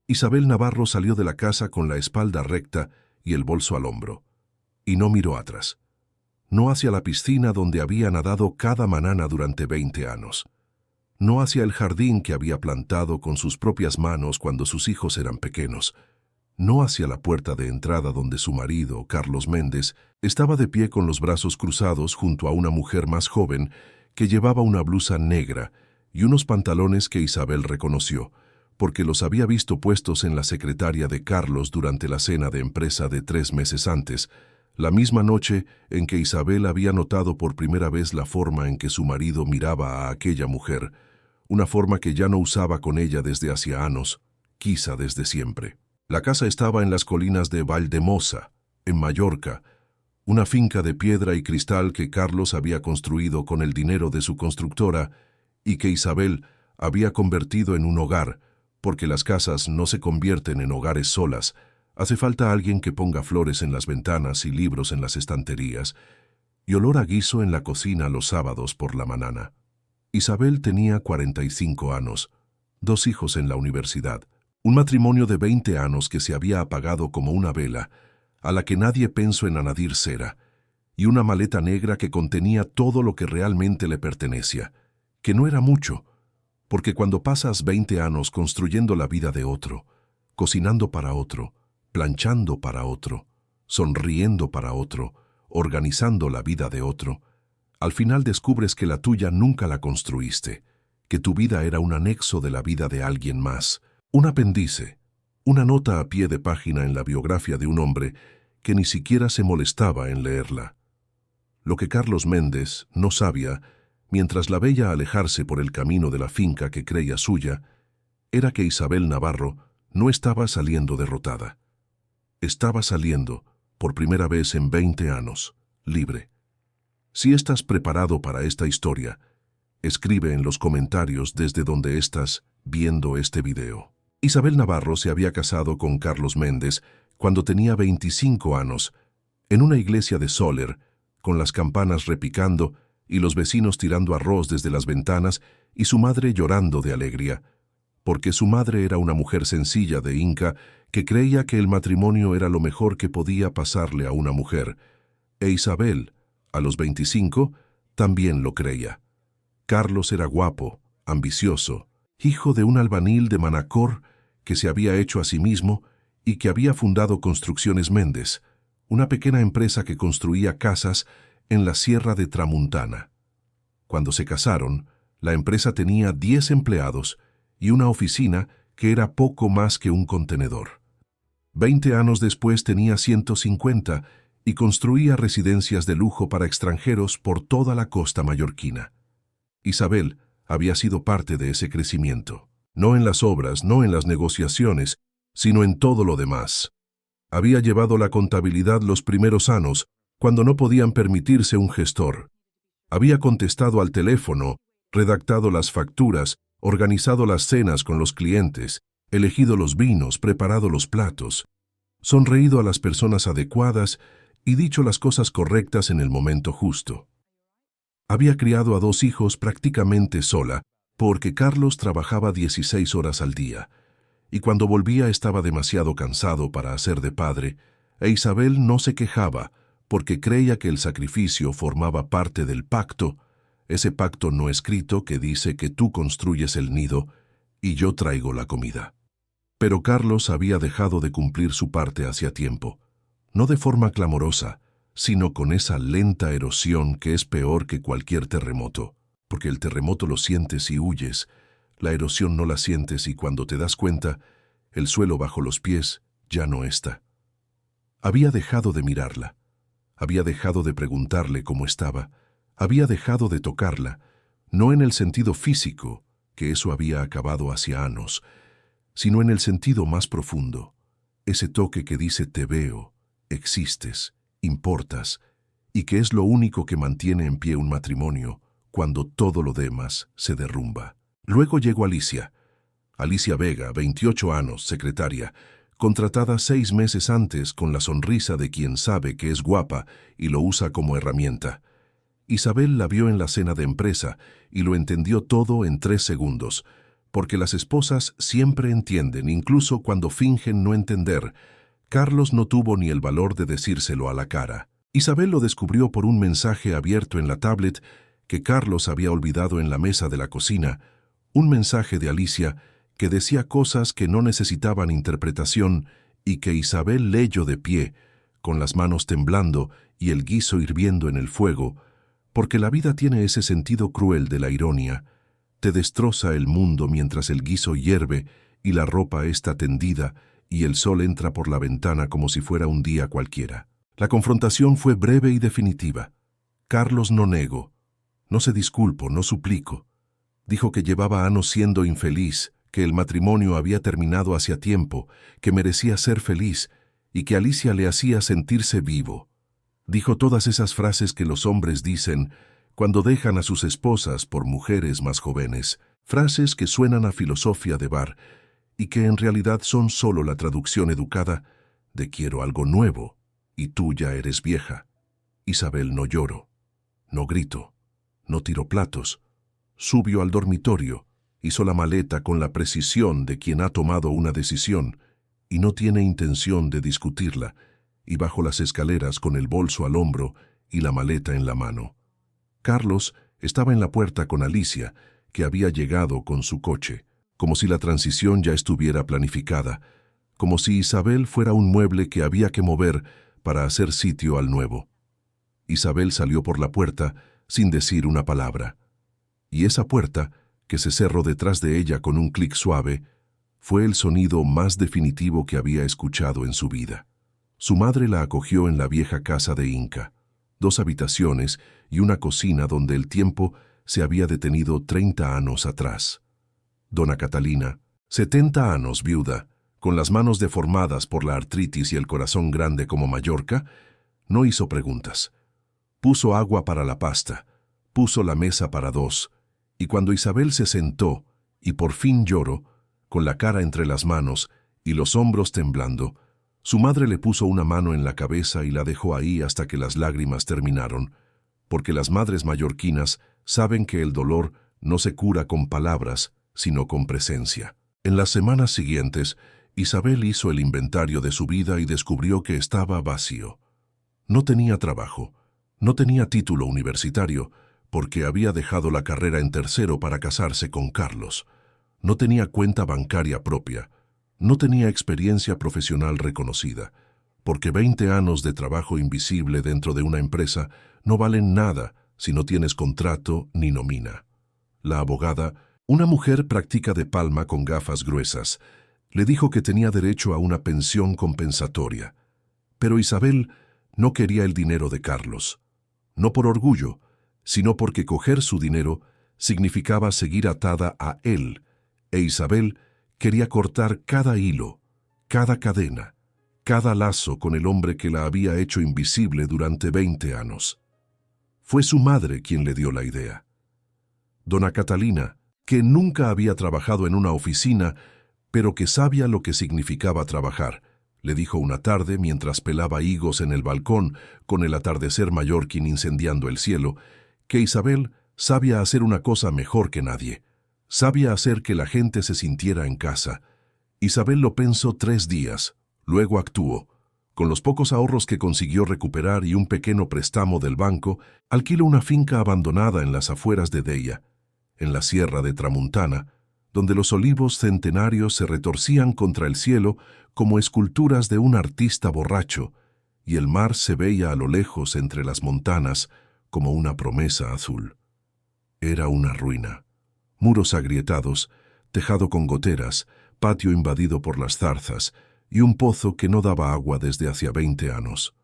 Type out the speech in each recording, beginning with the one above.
Isabel Navarro salió de la casa con la espalda recta y el bolso al hombro, y no miró atrás. No hacia la piscina donde había nadado cada mañana durante 20 años. No hacia el jardín que había plantado con sus propias manos cuando sus hijos eran pequeños. No hacia la puerta de entrada donde su marido, Carlos Méndez, estaba de pie con los brazos cruzados junto a una mujer más joven que llevaba una blusa negra y unos pantalones que Isabel reconoció, porque los había visto puestos en la secretaria de Carlos durante la cena de empresa de 3 meses antes, la misma noche en que Isabel había notado por primera vez la forma en que su marido miraba a aquella mujer, una forma que ya no usaba con ella desde hacía años, quizá desde siempre. La casa estaba en las colinas de Valdemosa, en Mallorca, una finca de piedra y cristal que Carlos había construido con el dinero de su constructora y que Isabel había convertido en un hogar, porque las casas no se convierten en hogares solas. Hace falta alguien que ponga flores en las ventanas y libros en las estanterías, y olor a guiso en la cocina los sábados por la mañana. Isabel tenía 45 años, 2 hijos en la universidad, un matrimonio de 20 años que se había apagado como una vela, a la que nadie pensó en añadir cera, y una maleta negra que contenía todo lo que realmente le pertenecía, que no era mucho, porque cuando pasas 20 años construyendo la vida de otro, cocinando para otro, planchando para otro, sonriendo para otro, organizando la vida de otro, al final descubres que la tuya nunca la construiste, que tu vida era un anexo de la vida de alguien más, un apéndice, una nota a pie de página en la biografía de un hombre que ni siquiera se molestaba en leerla. Lo que Carlos Méndez no sabía, mientras la veía alejarse por el camino de la finca que creía suya, era que Isabel Navarro no estaba saliendo derrotada. Estaba saliendo, por primera vez en 20 años, libre. Si estás preparado para esta historia, escribe en los comentarios desde donde estás viendo este video. Isabel Navarro se había casado con Carlos Méndez cuando tenía 25 años, en una iglesia de Soler, con las campanas repicando y los vecinos tirando arroz desde las ventanas y su madre llorando de alegría, porque su madre era una mujer sencilla de Inca que creía que el matrimonio era lo mejor que podía pasarle a una mujer, e Isabel, a los 25, también lo creía. Carlos era guapo, ambicioso, hijo de un albañil de Manacor que se había hecho a sí mismo y que había fundado Construcciones Méndez, una pequeña empresa que construía casas en la Sierra de Tramuntana. Cuando se casaron, la empresa tenía 10 empleados y una oficina que era poco más que un contenedor. 20 años después tenía 150 y construía residencias de lujo para extranjeros por toda la costa mallorquina. Isabel había sido parte de ese crecimiento, no en las obras, no en las negociaciones, sino en todo lo demás. Había llevado la contabilidad los primeros años, cuando no podían permitirse un gestor. Había contestado al teléfono, redactado las facturas, organizado las cenas con los clientes, elegido los vinos, preparado los platos, sonreído a las personas adecuadas y dicho las cosas correctas en el momento justo. Había criado a 2 hijos prácticamente sola, porque Carlos trabajaba 16 horas al día, y cuando volvía estaba demasiado cansado para hacer de padre, e Isabel no se quejaba, porque creía que el sacrificio formaba parte del pacto, ese pacto no escrito que dice que tú construyes el nido y yo traigo la comida. Pero Carlos había dejado de cumplir su parte hacía tiempo, no de forma clamorosa, sino con esa lenta erosión que es peor que cualquier terremoto, porque el terremoto lo sientes y huyes, la erosión no la sientes y cuando te das cuenta, el suelo bajo los pies ya no está. Había dejado de mirarla, había dejado de preguntarle cómo estaba, había dejado de tocarla, no en el sentido físico, que eso había acabado hacía años, sino en el sentido más profundo, ese toque que dice te veo, existes, importas, y que es lo único que mantiene en pie un matrimonio cuando todo lo demás se derrumba. Luego llegó Alicia Vega, 28 años, secretaria, contratada 6 meses antes con la sonrisa de quien sabe que es guapa y lo usa como herramienta. Isabel la vio en la cena de empresa y lo entendió todo en 3 segundos, porque las esposas siempre entienden, incluso cuando fingen no entender. Carlos no tuvo ni el valor de decírselo a la cara. Isabel lo descubrió por un mensaje abierto en la tablet que Carlos había olvidado en la mesa de la cocina, un mensaje de Alicia que decía cosas que no necesitaban interpretación y que Isabel leyó de pie, con las manos temblando y el guiso hirviendo en el fuego, porque la vida tiene ese sentido cruel de la ironía. Te destroza el mundo mientras el guiso hierve y la ropa está tendida y el sol entra por la ventana como si fuera un día cualquiera. La confrontación fue breve y definitiva. Carlos no negó. No se disculpó, no suplicó. Dijo que llevaba años siendo infeliz, que el matrimonio había terminado hacía tiempo, que merecía ser feliz y que Alicia le hacía sentirse vivo. Dijo todas esas frases que los hombres dicen cuando dejan a sus esposas por mujeres más jóvenes, frases que suenan a filosofía de bar y que en realidad son solo la traducción educada de quiero algo nuevo y tú ya eres vieja. Isabel no lloró, no gritó, no tiró platos, subió al dormitorio, hizo la maleta con la precisión de quien ha tomado una decisión y no tiene intención de discutirla, y bajó las escaleras con el bolso al hombro y la maleta en la mano. Carlos estaba en la puerta con Alicia, que había llegado con su coche, como si la transición ya estuviera planificada, como si Isabel fuera un mueble que había que mover para hacer sitio al nuevo. Isabel salió por la puerta sin decir una palabra, y esa puerta, que se cerró detrás de ella con un clic suave, fue el sonido más definitivo que había escuchado en su vida. Su madre la acogió en la vieja casa de Inca, 2 habitaciones y una cocina donde el tiempo se había detenido 30 años atrás. Dona Catalina, 70 años viuda, con las manos deformadas por la artritis y el corazón grande como Mallorca, no hizo preguntas. Puso agua para la pasta, puso la mesa para 2, y cuando Isabel se sentó y por fin lloró, con la cara entre las manos y los hombros temblando, su madre le puso una mano en la cabeza y la dejó ahí hasta que las lágrimas terminaron, porque las madres mallorquinas saben que el dolor no se cura con palabras, sino con presencia. En las semanas siguientes, Isabel hizo el inventario de su vida y descubrió que estaba vacío. No tenía trabajo, no tenía título universitario, porque había dejado la carrera en tercero para casarse con Carlos. No tenía cuenta bancaria propia. No tenía experiencia profesional reconocida, porque 20 años de trabajo invisible dentro de una empresa no valen nada si no tienes contrato ni nómina. La abogada, una mujer práctica de Palma con gafas gruesas, le dijo que tenía derecho a una pensión compensatoria. Pero Isabel no quería el dinero de Carlos, no por orgullo, sino porque coger su dinero significaba seguir atada a él, e Isabel quería cortar cada hilo, cada cadena, cada lazo con el hombre que la había hecho invisible durante 20 años. Fue su madre quien le dio la idea. Dona Catalina, que nunca había trabajado en una oficina, pero que sabía lo que significaba trabajar, le dijo una tarde mientras pelaba higos en el balcón con el atardecer mallorquín incendiando el cielo, que Isabel sabía hacer una cosa mejor que nadie. Sabía hacer que la gente se sintiera en casa. Isabel lo pensó 3 días, luego actuó. Con los pocos ahorros que consiguió recuperar y un pequeño préstamo del banco, alquiló una finca abandonada en las afueras de Deia, en la sierra de Tramuntana, donde los olivos centenarios se retorcían contra el cielo como esculturas de un artista borracho, y el mar se veía a lo lejos entre las montanas como una promesa azul. Era una ruina. Muros agrietados, tejado con goteras, patio invadido por las zarzas y un pozo que no daba agua desde hacía 20 años.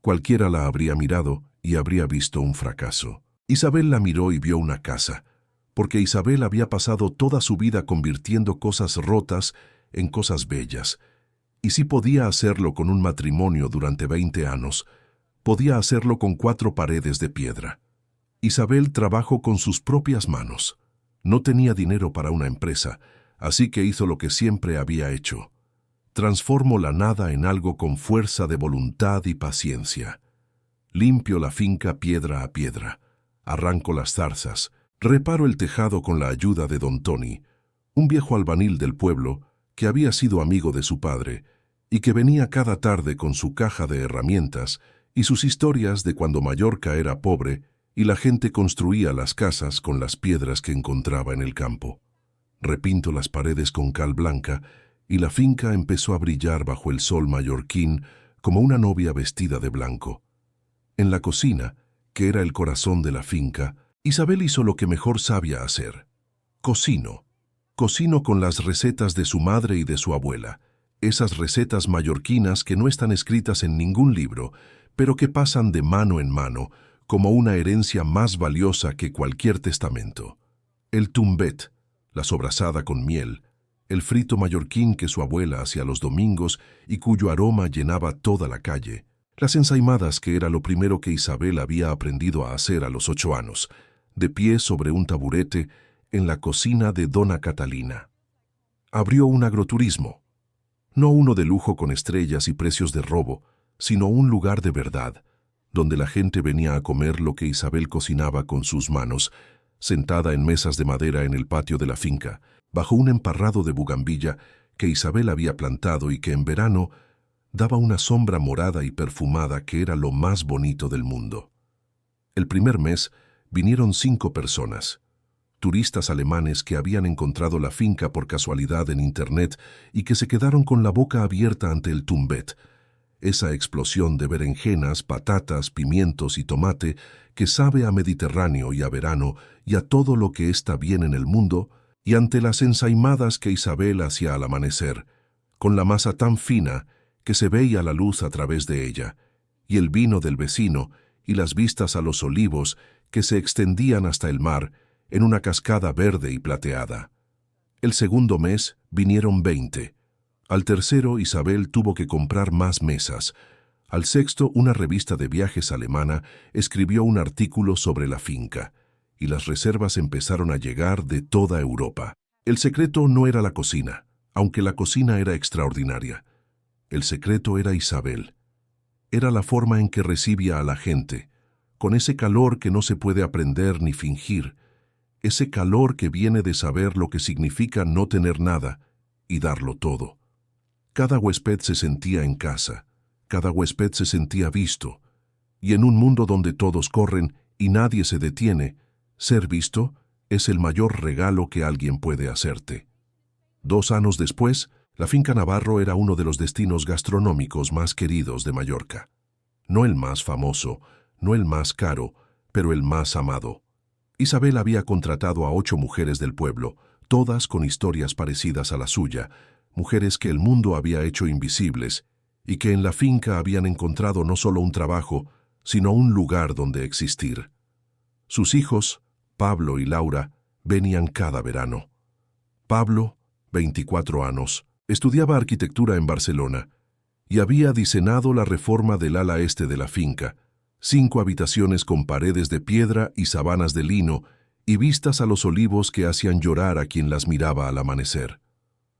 Cualquiera la habría mirado y habría visto un fracaso. Isabel la miró y vio una casa, porque Isabel había pasado toda su vida convirtiendo cosas rotas en cosas bellas, y si podía hacerlo con un matrimonio durante 20 años, podía hacerlo con 4 paredes de piedra. Isabel trabajó con sus propias manos. No tenía dinero para una empresa, así que hizo lo que siempre había hecho. Transformó la nada en algo con fuerza de voluntad y paciencia. Limpio la finca piedra a piedra. Arranco las zarzas. Reparo el tejado con la ayuda de don Tony, un viejo albanil del pueblo que había sido amigo de su padre y que venía cada tarde con su caja de herramientas y sus historias de cuando Mallorca era pobre y la gente construía las casas con las piedras que encontraba en el campo. Repintó las paredes con cal blanca y la finca empezó a brillar bajo el sol mallorquín como una novia vestida de blanco. En la cocina, que era el corazón de la finca, Isabel hizo lo que mejor sabía hacer. Cocino. Cocino con las recetas de su madre y de su abuela, esas recetas mallorquinas que no están escritas en ningún libro, pero que pasan de mano en mano como una herencia más valiosa que cualquier testamento. El tumbet, la sobrasada con miel, el frito mallorquín que su abuela hacía los domingos y cuyo aroma llenaba toda la calle, las ensaimadas que era lo primero que Isabel había aprendido a hacer a los 8 años, de pie sobre un taburete en la cocina de Dona Catalina. Abrió un agroturismo, no uno de lujo con estrellas y precios de robo, sino un lugar de verdad, donde la gente venía a comer lo que Isabel cocinaba con sus manos, sentada en mesas de madera en el patio de la finca, bajo un emparrado de bugambilla que Isabel había plantado y que en verano daba una sombra morada y perfumada que era lo más bonito del mundo. El primer mes vinieron 5 personas, turistas alemanes que habían encontrado la finca por casualidad en internet y que se quedaron con la boca abierta ante el tumbet, esa explosión de berenjenas, patatas, pimientos y tomate que sabe a Mediterráneo y a verano y a todo lo que está bien en el mundo, y ante las ensaimadas que Isabel hacía al amanecer, con la masa tan fina que se veía la luz a través de ella, y el vino del vecino y las vistas a los olivos que se extendían hasta el mar en una cascada verde y plateada. El segundo mes vinieron 20. Al tercero, Isabel tuvo que comprar más mesas. Al sexto, una revista de viajes alemana escribió un artículo sobre la finca, y las reservas empezaron a llegar de toda Europa. El secreto no era la cocina, aunque la cocina era extraordinaria. El secreto era Isabel. Era la forma en que recibía a la gente, con ese calor que no se puede aprender ni fingir, ese calor que viene de saber lo que significa no tener nada y darlo todo. Cada huésped se sentía en casa, cada huésped se sentía visto, y en un mundo donde todos corren y nadie se detiene, ser visto es el mayor regalo que alguien puede hacerte. 2 años después, la finca Navarro era uno de los destinos gastronómicos más queridos de Mallorca. No el más famoso, no el más caro, pero el más amado. Isabel había contratado a 8 mujeres del pueblo, todas con historias parecidas a la suya, mujeres que el mundo había hecho invisibles y que en la finca habían encontrado no solo un trabajo, sino un lugar donde existir. Sus hijos, Pablo y Laura, venían cada verano. Pablo, 24 años, estudiaba arquitectura en Barcelona y había diseñado la reforma del ala este de la finca, 5 habitaciones con paredes de piedra y sabanas de lino y vistas a los olivos que hacían llorar a quien las miraba al amanecer.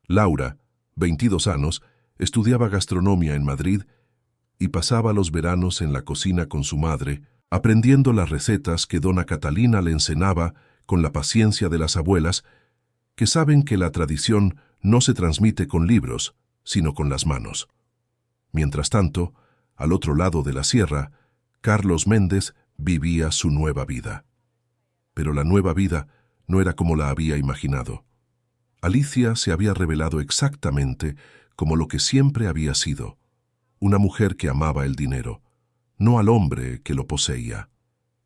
Laura, 22 años, estudiaba gastronomía en Madrid y pasaba los veranos en la cocina con su madre, aprendiendo las recetas que Dona Catalina le enseñaba con la paciencia de las abuelas, que saben que la tradición no se transmite con libros, sino con las manos. Mientras tanto, al otro lado de la sierra, Carlos Méndez vivía su nueva vida. Pero la nueva vida no era como la había imaginado. Alicia se había revelado exactamente como lo que siempre había sido, una mujer que amaba el dinero, no al hombre que lo poseía.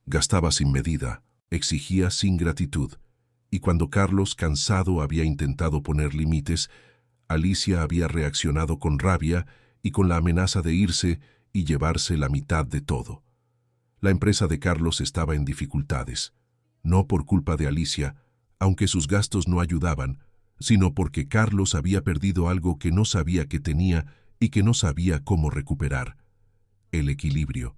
Gastaba sin medida, exigía sin gratitud, y cuando Carlos, cansado, había intentado poner límites, Alicia había reaccionado con rabia y con la amenaza de irse y llevarse la mitad de todo. La empresa de Carlos estaba en dificultades, no por culpa de Alicia, aunque sus gastos no ayudaban, sino porque Carlos había perdido algo que no sabía que tenía y que no sabía cómo recuperar: el equilibrio.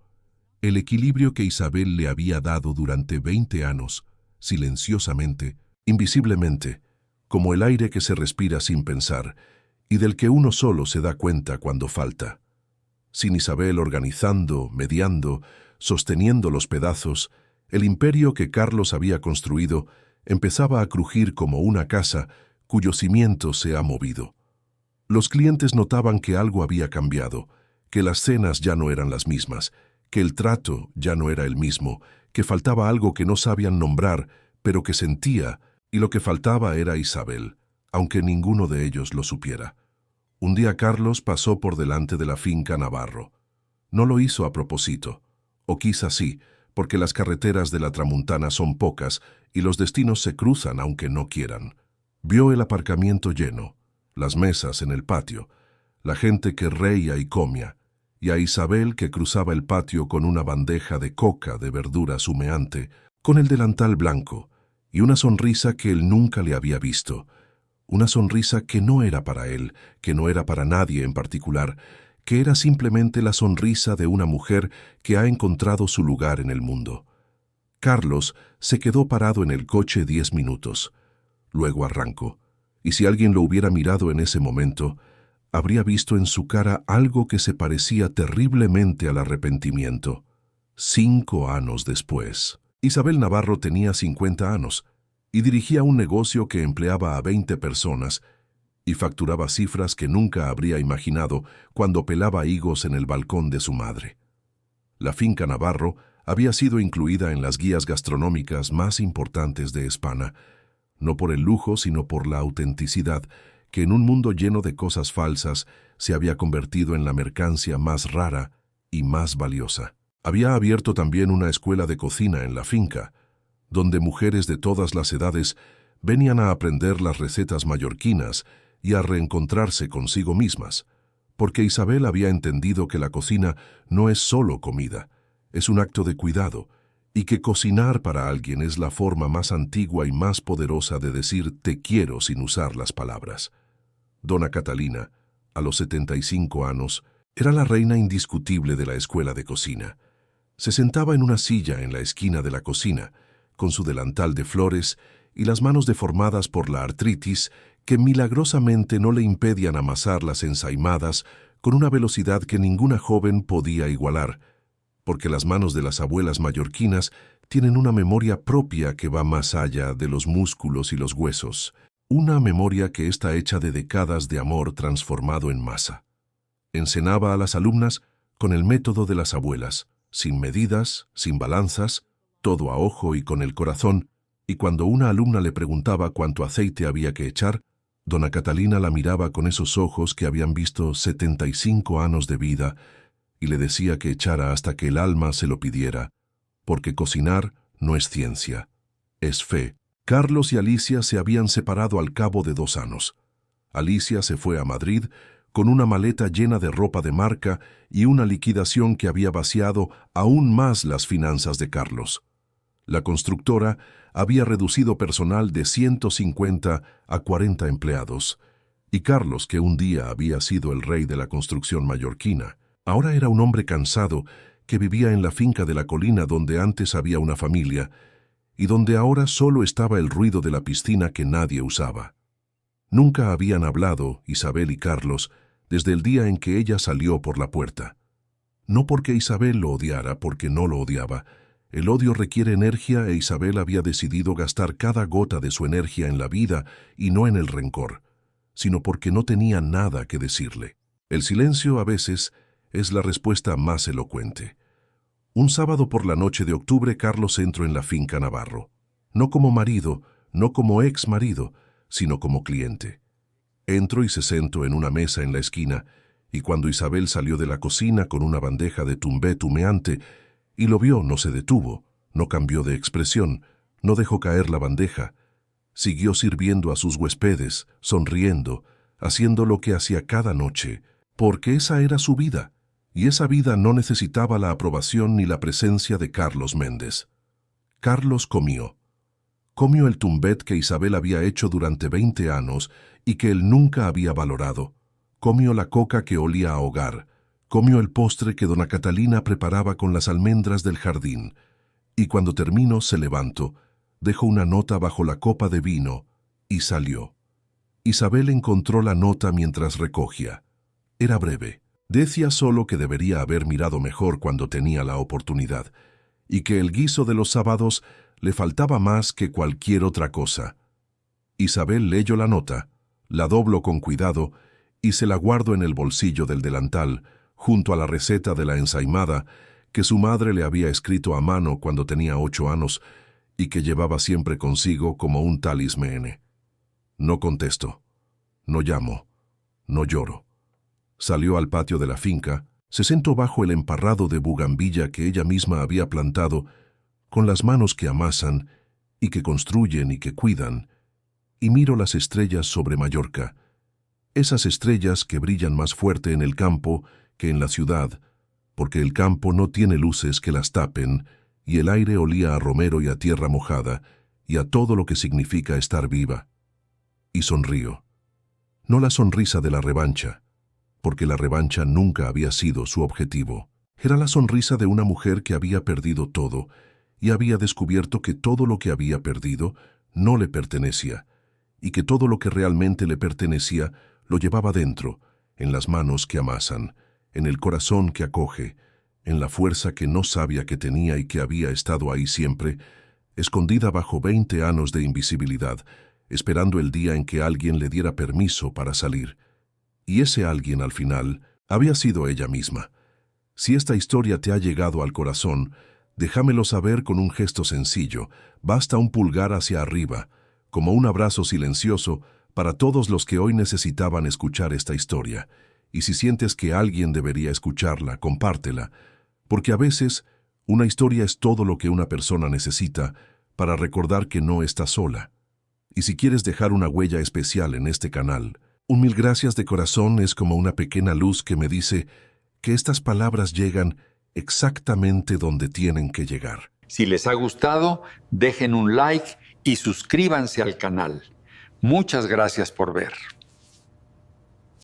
El equilibrio que Isabel le había dado durante 20 años, silenciosamente, invisiblemente, como el aire que se respira sin pensar y del que uno solo se da cuenta cuando falta. Sin Isabel organizando, mediando, sosteniendo los pedazos, el imperio que Carlos había construido empezaba a crujir como una casa cuyo cimiento se ha movido. Los clientes notaban que algo había cambiado, que las cenas ya no eran las mismas, que el trato ya no era el mismo, que faltaba algo que no sabían nombrar, pero que sentía, y lo que faltaba era Isabel, aunque ninguno de ellos lo supiera. Un día Carlos pasó por delante de la finca Navarro. No lo hizo a propósito, o quizás sí, porque las carreteras de la Tramuntana son pocas y los destinos se cruzan aunque no quieran. Vio el aparcamiento lleno, las mesas en el patio, la gente que reía y comía, y a Isabel que cruzaba el patio con una bandeja de coca de verduras humeante, con el delantal blanco, y una sonrisa que él nunca le había visto. Una sonrisa que no era para él, que no era para nadie en particular, que era simplemente la sonrisa de una mujer que ha encontrado su lugar en el mundo. Carlos se quedó parado en el coche 10 minutos. Luego arrancó, y si alguien lo hubiera mirado en ese momento, habría visto en su cara algo que se parecía terriblemente al arrepentimiento. 5 años después. Isabel Navarro tenía 50 años y dirigía un negocio que empleaba a 20 personas y facturaba cifras que nunca habría imaginado cuando pelaba higos en el balcón de su madre. La finca Navarro había sido incluida en las guías gastronómicas más importantes de España, no por el lujo sino por la autenticidad, que en un mundo lleno de cosas falsas se había convertido en la mercancía más rara y más valiosa. Había abierto también una escuela de cocina en la finca, donde mujeres de todas las edades venían a aprender las recetas mallorquinas y a reencontrarse consigo mismas, porque Isabel había entendido que la cocina no es solo comida, es un acto de cuidado, y que cocinar para alguien es la forma más antigua y más poderosa de decir te quiero sin usar las palabras. Dona Catalina, a los 75 años, era la reina indiscutible de la escuela de cocina. Se sentaba en una silla en la esquina de la cocina, con su delantal de flores y las manos deformadas por la artritis que milagrosamente no le impedían amasar las ensaimadas con una velocidad que ninguna joven podía igualar, porque las manos de las abuelas mallorquinas tienen una memoria propia que va más allá de los músculos y los huesos, una memoria que está hecha de décadas de amor transformado en masa. Enseñaba a las alumnas con el método de las abuelas, sin medidas, sin balanzas, todo a ojo y con el corazón, y cuando una alumna le preguntaba cuánto aceite había que echar, dona Catalina la miraba con esos ojos que habían visto 75 años de vida y le decía que echara hasta que el alma se lo pidiera, porque cocinar no es ciencia, es fe. Carlos y Alicia se habían separado al cabo de 2 años. Alicia se fue a Madrid con una maleta llena de ropa de marca y una liquidación que había vaciado aún más las finanzas de Carlos. La constructora había reducido personal de 150 a 40 empleados, y Carlos, que un día había sido el rey de la construcción mallorquina, ahora era un hombre cansado que vivía en la finca de la colina donde antes había una familia y donde ahora solo estaba el ruido de la piscina que nadie usaba. Nunca habían hablado, Isabel y Carlos, desde el día en que ella salió por la puerta. No porque Isabel lo odiara, porque no lo odiaba. El odio requiere energía e Isabel había decidido gastar cada gota de su energía en la vida y no en el rencor, sino porque no tenía nada que decirle. El silencio a veces es la respuesta más elocuente. Un sábado por la noche de octubre Carlos entró en la finca Navarro, no como marido, no como ex marido, sino como cliente. Entró y se sentó en una mesa en la esquina, y cuando Isabel salió de la cocina con una bandeja de tumbet humeante y lo vio, no se detuvo, no cambió de expresión, no dejó caer la bandeja. Siguió sirviendo a sus huéspedes, sonriendo, haciendo lo que hacía cada noche, porque esa era su vida, y esa vida no necesitaba la aprobación ni la presencia de Carlos Méndez. Carlos comió. Comió el tumbet que Isabel había hecho durante 20 años y que él nunca había valorado. Comió la coca que olía a hogar. Comió el postre que dona Catalina preparaba con las almendras del jardín. Y cuando terminó se levantó, dejó una nota bajo la copa de vino y salió. Isabel encontró la nota mientras recogía. Era breve. Decía solo que debería haber mirado mejor cuando tenía la oportunidad, y que el guiso de los sábados le faltaba más que cualquier otra cosa. Isabel leyó la nota, la doblo con cuidado y se la guardo en el bolsillo del delantal, junto a la receta de la ensaimada que su madre le había escrito a mano cuando tenía 8 años y que llevaba siempre consigo como un talismán. No contesto, no llamo, no lloro. Salió al patio de la finca, se sentó bajo el emparrado de bugambilla que ella misma había plantado, con las manos que amasan y que construyen y que cuidan, y miro las estrellas sobre Mallorca, esas estrellas que brillan más fuerte en el campo que en la ciudad, porque el campo no tiene luces que las tapen, y el aire olía a romero y a tierra mojada, y a todo lo que significa estar viva. Y sonrío. No la sonrisa de la revancha, porque la revancha nunca había sido su objetivo. Era la sonrisa de una mujer que había perdido todo, y había descubierto que todo lo que había perdido no le pertenecía, y que todo lo que realmente le pertenecía lo llevaba dentro, en las manos que amasan, en el corazón que acoge, en la fuerza que no sabía que tenía y que había estado ahí siempre, escondida bajo 20 años de invisibilidad, esperando el día en que alguien le diera permiso para salir. Y ese alguien, al final, había sido ella misma. Si esta historia te ha llegado al corazón, déjamelo saber con un gesto sencillo, basta un pulgar hacia arriba, como un abrazo silencioso para todos los que hoy necesitaban escuchar esta historia. Y si sientes que alguien debería escucharla, compártela, porque a veces una historia es todo lo que una persona necesita para recordar que no está sola. Y si quieres dejar una huella especial en este canal, un mil gracias de corazón es como una pequeña luz que me dice que estas palabras llegan exactamente donde tienen que llegar. Si les ha gustado, dejen un like y suscríbanse al canal. Muchas gracias por ver.